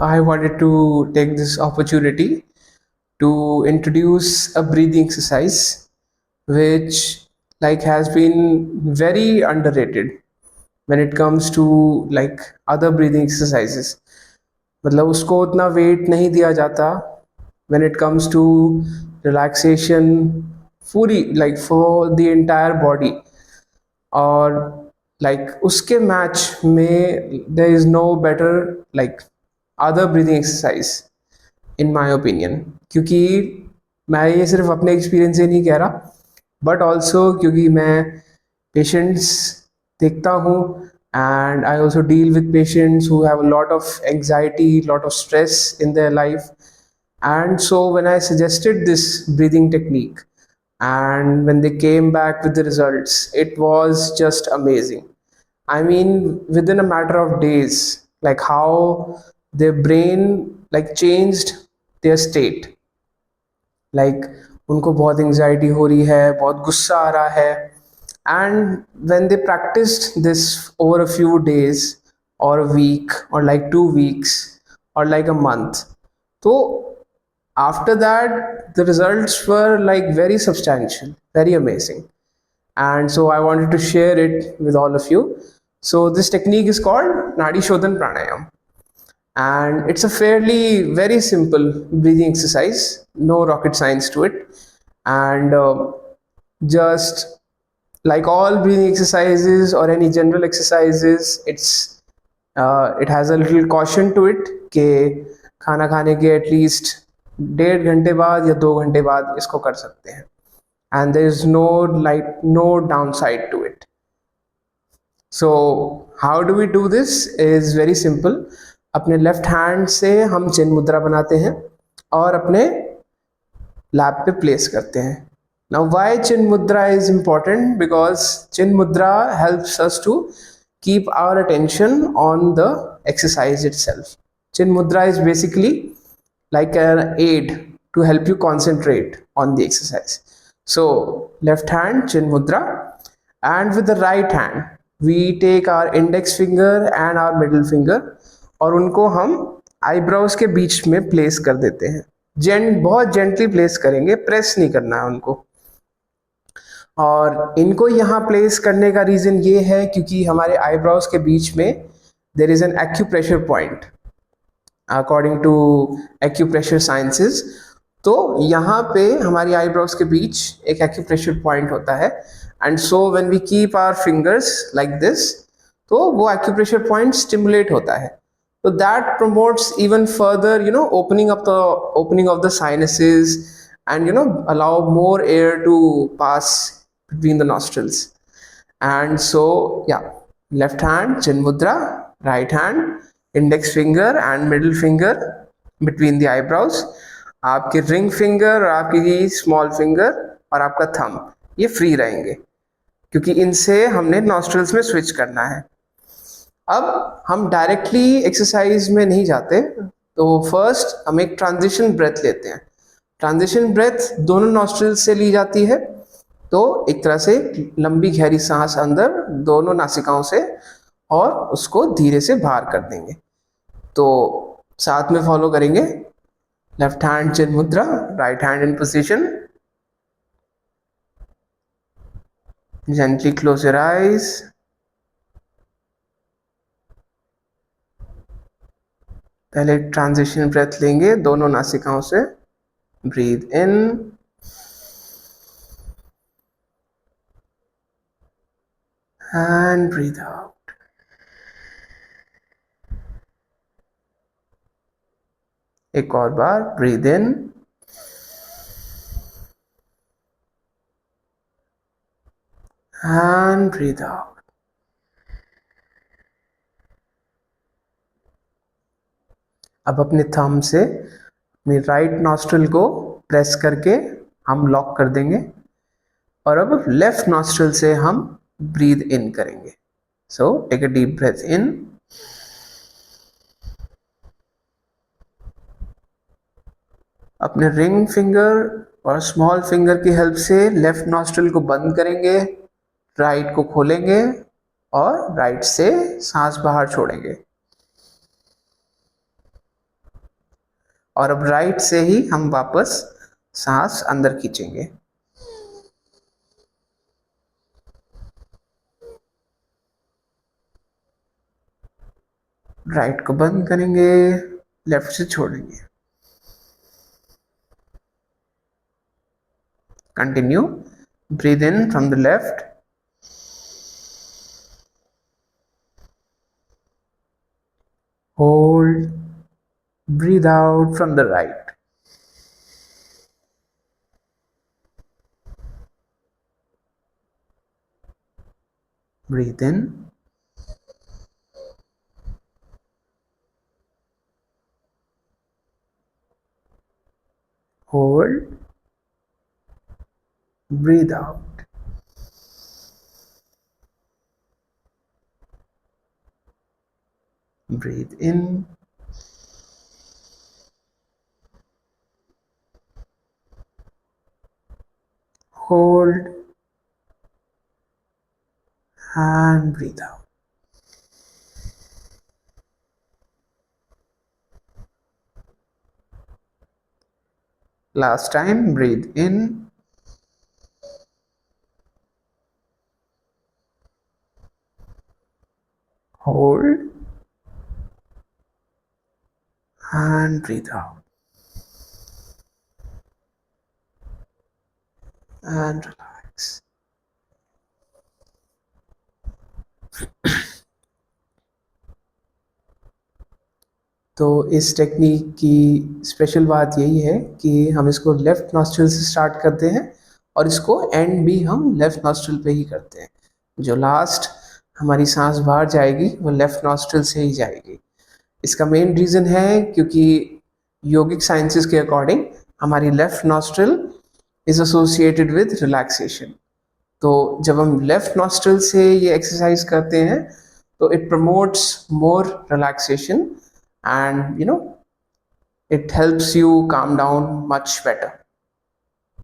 I wanted to take this opportunity to introduce a breathing exercise which has been very underrated when it comes to other breathing exercises. मतलब उसको उतना wait नहीं दिया जाता when it comes to relaxation पूरी for the entire body. और उसके match में there is no better like other breathing exercise in my opinion, क्योंकि मैं ये सिर्फ अपने एक्सपीरियंस से नहीं कह रहा बट ऑल्सो क्योंकि मैं पेशेंट्स देखता हूँ and I also deal with patients who have a lot of anxiety, lot of stress in their life. And so when I suggested this breathing technique and when they came back with the results, it was just amazing. I mean, within a matter of days, like how their brain changed their state. like उनको बहुत anxiety हो रही है, बहुत गुस्सा आ रहा है. And when they practiced this over a few days or a week or 2 weeks or a month, so after that the results were very substantial, very amazing. And so I wanted to share it with all of you. So this technique is called Nadi Shodhan Pranayam, and it's a fairly very simple breathing exercise, no rocket science to it. And just like all breathing exercises or any general exercises, it has a little caution to it कि खाना खाने के at least 1.5 घंटे बाद या 2 घंटे बाद इसको कर सकते हैं. And there is no downside to it. So how do we do this is very simple. अपने लेफ्ट हैंड से हम चिन मुद्रा बनाते हैं और अपने लैप पे प्लेस करते हैं. Now why chin mudra is important? Because chin mudra helps us to keep our attention on the exercise itself. Chin mudra is basically like an aid to help you concentrate on the exercise. So left hand chin mudra, and with the right hand we take our index finger and our middle finger और उनको हम eyebrows के बीच में place कर देते हैं. बहुत जेंटली प्लेस करेंगे, प्रेस नहीं करना है उनको. और इनको यहाँ प्लेस करने का रीज़न ये है क्योंकि हमारे आईब्रोज के बीच में there is an acupressure point according to acupressure sciences. तो यहाँ पे हमारी आईब्रोज के बीच एक एक्यूप्रेशर पॉइंट होता है. And so when we keep our fingers like this, तो वो एक्यूप्रेशर पॉइंट स्टिमुलेट होता है. So that promotes even further, opening of the sinuses, and allow more air to pass between the nostrils. And so yeah, left hand chin mudra, right hand index finger and middle finger between the eyebrows. आपके ring finger और आपकी small finger और आपका thumb ये free रहेंगे क्योंकि इनसे हमने नॉस्ट्रल्स में स्विच करना है. अब हम डायरेक्टली एक्सरसाइज में नहीं जाते, तो फर्स्ट हम एक ट्रांजिशन ब्रेथ लेते हैं. ट्रांजिशन ब्रेथ दोनों नॉस्ट्रल्स से ली जाती है, तो एक तरह से लंबी गहरी सांस अंदर दोनों नासिकाओं से और उसको धीरे से बाहर कर देंगे. तो साथ में फॉलो करेंगे. Left hand chin mudra, right hand in position. Gently close your eyes. पहले ट्रांजिशन ब्रेथ लेंगे दोनों नासिकाओं से. Breathe in and breathe out. एक और बार. Breathe in and breathe out. अब अपने थंब से अपनी राइट नॉस्ट्रल को प्रेस करके हम लॉक कर देंगे और अब लेफ्ट नॉस्ट्रल से हम ब्रीथ इन करेंगे. So take a deep breath in. अपने रिंग फिंगर और स्मॉल फिंगर की हेल्प से लेफ्ट नॉस्ट्रल को बंद करेंगे, राइट को खोलेंगे और राइट से सांस बाहर छोड़ेंगे. और अब राइट से ही हम वापस सांस अंदर खींचेंगे। राइट को बंद करेंगे, लेफ्ट से छोड़ेंगे। Continue. Breathe in from the left, hold, breathe out from the right. Breathe in, hold, breathe out. Breathe in, hold, and breathe out. Last time, breathe in, hold, and breathe out. And relax. तो इस technique की special बात यही है कि हम इसको left nostril से स्टार्ट करते हैं और इसको एंड भी हम लेफ्ट नॉस्ट्रिल पे ही करते हैं। जो लास्ट हमारी सांस बाहर जाएगी वो लेफ्ट नॉस्ट्रिल से ही जाएगी। इसका मेन रीज़न है क्योंकि योगिक साइंसेस के अकॉर्डिंग हमारी left nostril is associated with relaxation. तो जब हम लेफ्ट नॉस्ट्रिल से ये एक्सरसाइज करते हैं तो it promotes more relaxation and it helps you calm down much better.